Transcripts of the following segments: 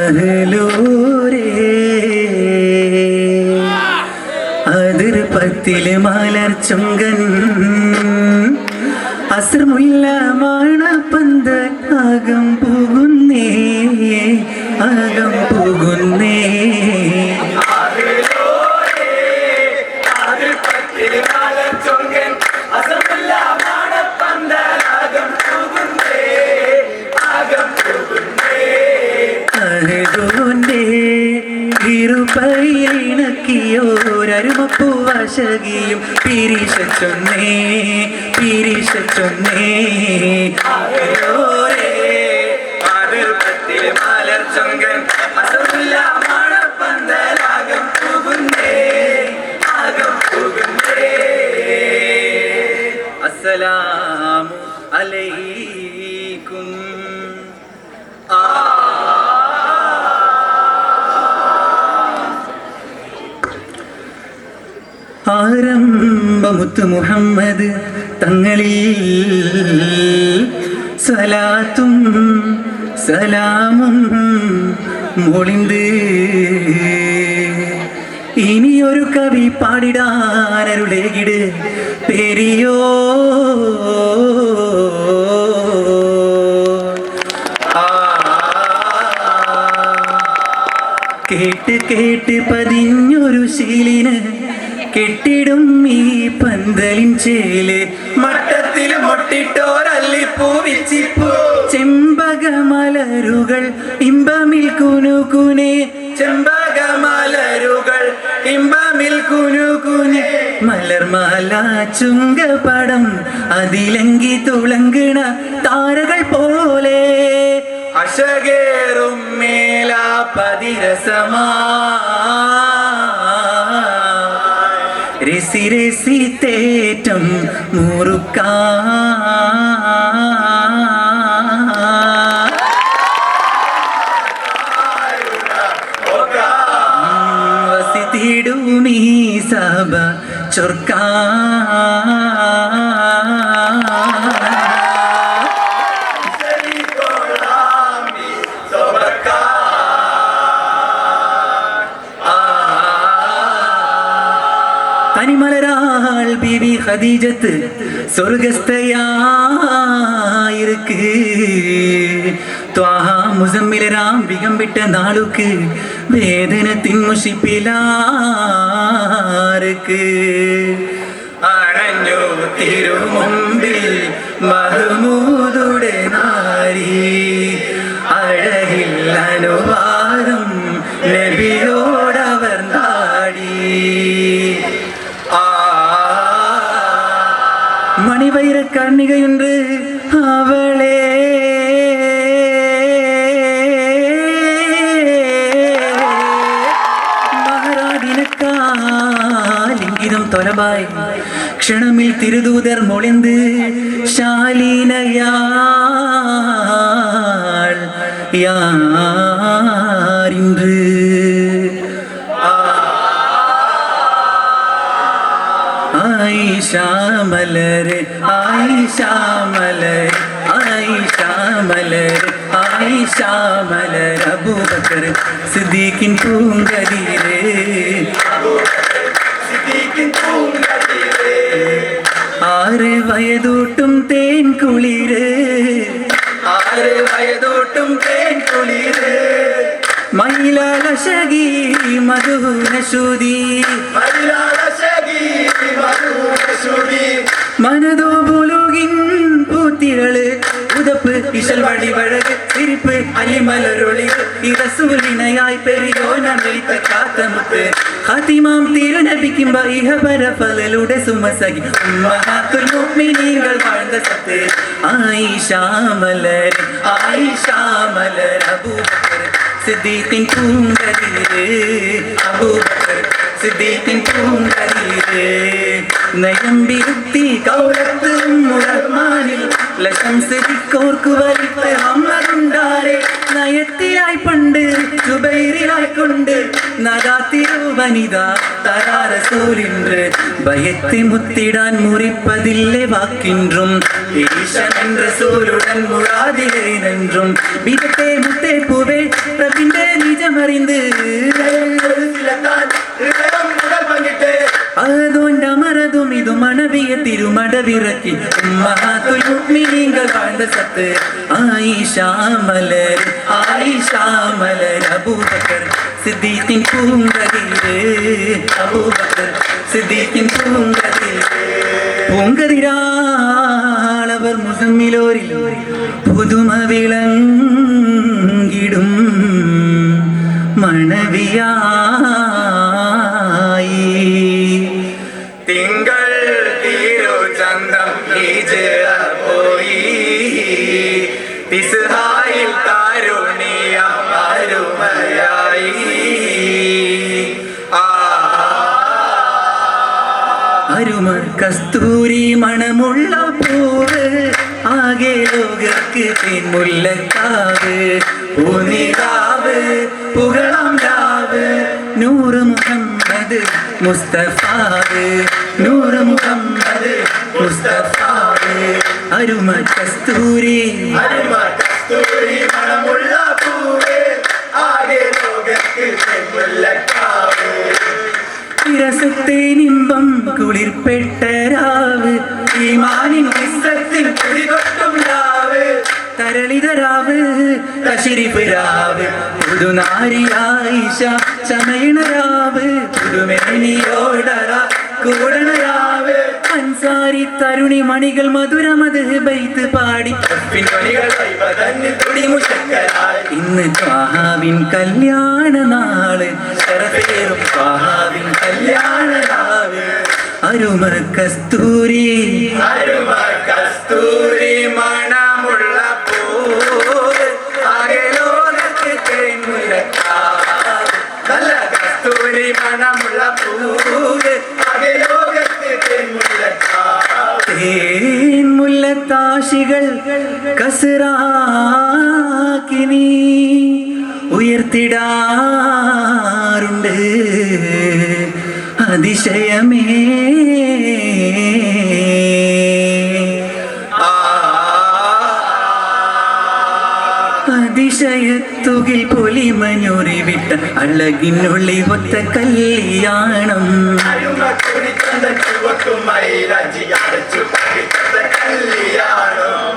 അഹലൂരേ അതിർപ്പത്തില് മലർച്ചുങ്കൻ അസ്രമുല്ല മണപ്പന്ത അകം പോകുന്നേ അകം പോകുന്നേ ഇരുപയിലിണക്കിയോരരുമപ്പൂവശകിയും പിരിശൊന്നേ പിരിശൊന്നേ അതിർപ്പത്തിൽ മലർച്ചൊങ്കൻ അസമുല്ല മണപ്പന്തലാകം പോകുന്നേ ആകം പോകുന്നേ അസ്സലാമു അലൈക്കും ആരംഭമുത്ത് മുഹമ്മദ് തങ്ങളിൽ സലാത്തും സലാമും മൊളിന്ത് ഇനിയൊരു കവി പാടിടാനരുളേകിട് പെരിയോ കേട്ട് കേട്ട് പതിഞ്ഞൊരു ശീലിന് കെട്ടിടും ഈ പന്തലിൻ ചേല് മട്ടത്തിൽ മൊട്ടിട്ടോരല്ലിപ്പൂ വിച്ചിപ്പൂ ചെമ്പകമലരുകൾ ഇമ്പമിൽ കുനുകുനെ ചെമ്പകമലരുകൾ ഇമ്പമിൽ കുനുകുനെ മലർമാല ചുങ്കപടം അതിലങ്കി തുളങ്കണ താരകൾ പോലെ അശകേറും മേലാ പതിരസമാ രസി രസി തേറ്റം മുറുക്കാ വസിത്തിടുമീ സഭ ചൊർക്കാ தனிமலராள் பிவி ஹதீஜத்து சொர்க்கஸ்தையாயிருக்கு ത്വാഹാ മുസമ്മിലരാം വികം വിട്ട നാളുക്ക് വേദനത്തിൻ മുഷിപ്പിലാർക്ക് അണഞ്ഞു തിരുമുമ്പിൽ മഹ്മൂദുടെ നാരി അഴകിൽ അനുവാദം നബിയോടവർ നാടി മണിവൈര കണ്ണികയുണ്ട് അവളെ മഹാരാടിനക്കാലിംഗിതം തൊലബായി ക്ഷണമിൽ തിരുദൂതർ മൊളിന്ത് ശാലീനയാൾ യാരിன்று ആയിഷാ മലര് ആയിഷാ മലര് ആയിഷാ മലര് ആയിഷാ മലര് അബൂബക്കർ സിദ്ദീഖിൻ പൂങ്കതിരേ ആറ് വയതൂട്ടും തേൻ കുളിര് ആറ് വയതൂട്ടും തേൻ കുളിര് മൈലാലശകി മധുനശുദി മനതോ പുലുകിൻ പൂത്തിരള് ഉതപ്പ് ഇശൽ വഴിവഴക് തിരിപ്പ് അലിമലരൊളി ഇറസൂലിനയായി പെരിയോനമിത്ത കാത്തമുത്ത് ഖാതിമാം തിരുനബിക്കുമ്പ ഇഹപര ഫലലുടെ സുമസകി ഉമ്മഹാത്തുൽ മുഅ്മിനീങ്ങൾ வாழ்ந்த സത്ത് ആയിഷാ മലർ അബൂബക്കർ സിദ്ദീഖിൻ പൂങ്കതിരേ അബൂബക്കർ സിദ്ദീഖിൻ പൂങ്കതിരേ നയമ്പിരുത്തി കൗലത്ത് മുറഹ്മാനിൽ ലശംസിക്കോർക്ക് വലിപ്പ അമ്മരുണ്ടാരെ നയത്തിലായി പണ്ട് ജുബൈറിലായി കൊണ്ട് നഗാത്തിരുവനിത തരാറസൂലിன்று பயத்தை முத்திடான் முறிப்பதில்லை வாக்கின்றும் ஈசன் என்ற சூலுடன் முழாதிலேன் என்றும் விதத்தே முத்தே பூவே ரபிண்டே நிஜமறிந்து അതുകൊണ്ടമരതും ഇതു മണവിയ തിരുമടവിറക്കി ഉമ്മഹാത്തുൽ മുഅ്മിനീങ്ങൾ வாழ்ந்த സത്ത് ആയിഷാമലർ അബൂബക്കർ സിദ്ദീഖിൻ പൂങ്കതിര് അബൂബക്കർ സിദ്ദീഖിൻ പൂങ്കതിരാളവർ മുസമ്മിലോരിൽ പുതുമ വിളങ്ങിടും മണവിയായി തിങ്കൾ തിരുചന്തം പോയി തിസ്ഹായിൽ താരുണ്യം അരുമയായി അരുമ കസ്തൂരി മണമുള്ള പൂവ് ആകെ ലോകർക്ക് പിൻമുല്ലക്കാവ് പൂനിലാവ് പുകഴാം രാവ് നൂറ് മുഹമ്മദ് മുസ്തഫാവ് നൂറ് മുഹമ്മദ് മുസ്തഫാവ് അരുമ കസ്തൂരി മണമുള്ള പൂവ് ആകെ ലോകർക്ക് പിൻമുല്ലക്കാവ് വിരസത്തെ നിമ്പം കുളിർപ്പെട്ട രാവ് ഈമാനിൻ വിസ്സത്തിൽ കുടികൊട്ടും രാവ് തരളിതരാവ് തശരിഫ് രാവ് പുതുനാരിയായിഷ ചമയണരാവ് പുതുമേനിയോടറ കൂടണരാവ് അൻസാരി തരുണി മണികൾ മധുരമത് ബൈത്ത് പാടി ഇന്ന് ത്വാഹാവിൻ കല്യാണ നാള് ശരഫേറും ത്വാഹാവിൻ കല്യാണ നാള് അരുമ കസ്തൂരി മണമുള്ള പൂവ് ആകെ ലോകത്ത് തേൻമുല്ലക്കാവ് നല്ല കസ്തൂരി മണമുള്ള പൂവ് ആകെ ലോകത്ത് തേൻമുല്ലക്കാവ് തേൻമുല്ലത്താശികൾ കസറാക്കി നീ ഉയർത്തിടാറുണ്ട് അതിശയമേ അതിശയത്തുകിൽ പൊലിമഞ്ഞൂറി വിട്ട അഴകിനുള്ളി ഒത്ത കല്യാണം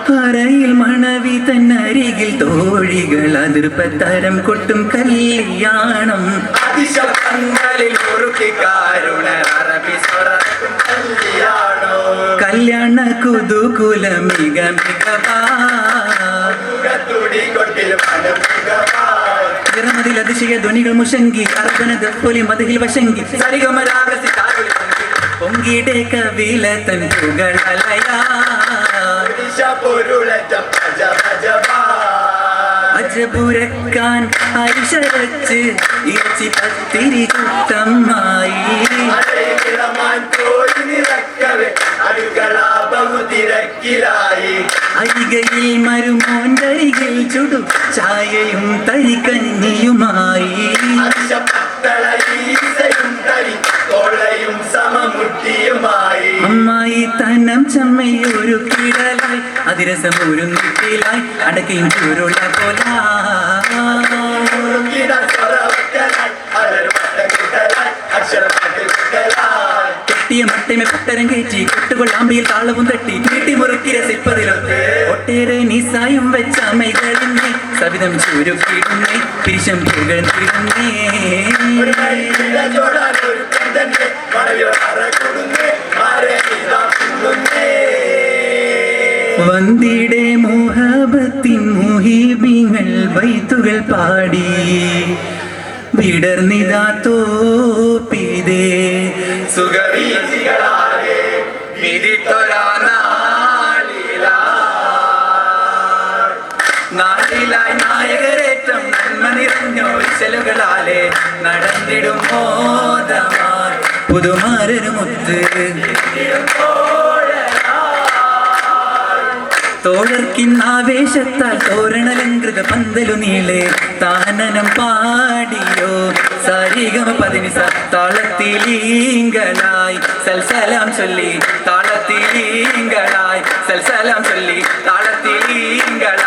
പറയിൽ മണവി തന്നരികിൽ തോഴികൾ അതിർപ്പത്തരം കൊട്ടും കല്യാണം കല്യാണ കുതുകുലമിക മികവാതിൽ അതിശയ ധ്വനികൾ മുഷങ്കി അർപ്പണത പൊലി മതിൽ വശങ്കി സരിഗമരാഗസി പൊങ്കിടെ കവില തൻ പുകളലയാ അജപുരക്കാൻ അരിശരച്ച് ഇറച്ചി പത്തിരി കൂട്ടമായി അരികയിൽ മരുമോന്തരികിൽ ചുടു ചായയും തരികഞ്ഞിയുമായി അമ്മായി തന്നം ചമ്മയൊരു കിടലായി അതിരസം ഒരു നിട്ടിലായി അടക്കയും ചൂരുള്ള പോല കെട്ടിയ മട്ടമെ പട്ടരം കയറ്റി കൊട്ടുകൊള്ളാമ്പിയിൽ താളവും തട്ടി നീട്ടി മുറുക്കി രസിപ്പതിലൊക്കെ ഒട്ടേറെ നിസായും വെച്ച അമ്മകളിന്നെ സവിധം ചുരുക്കിടുന്നേ പിരിശം പുകഴ്ന്നിടുന്നേ വന്ദിടെ മോഹബത്തിൻ മുഹീബിങ്ങൾ ബൈത്തുകൾ പാടി വിടർന്നിതാ തോപ്പിതേ സുഖവീതികളാകെ വിധിത്തൊരാ നാളിലായി നായകരേറ്റം നന്മ നിറഞ്ഞോ ചെലുകളാലെ നടന്നിടും മോദമായി പുതുമാരനുമൊത്ത് തോഴർക്കിന്നാവേശത്താൽ തോരണലങ്കൃത പന്തലു നീളെ താനനം പാടിയോ സരിഗമ പതിനിസ താളത്തിലീങ്കളായി സൽസലാം ചൊല്ലി താളത്തിലീങ്കളായി സൽസലാം ചൊല്ലി താളത്തിലീങ്കളായി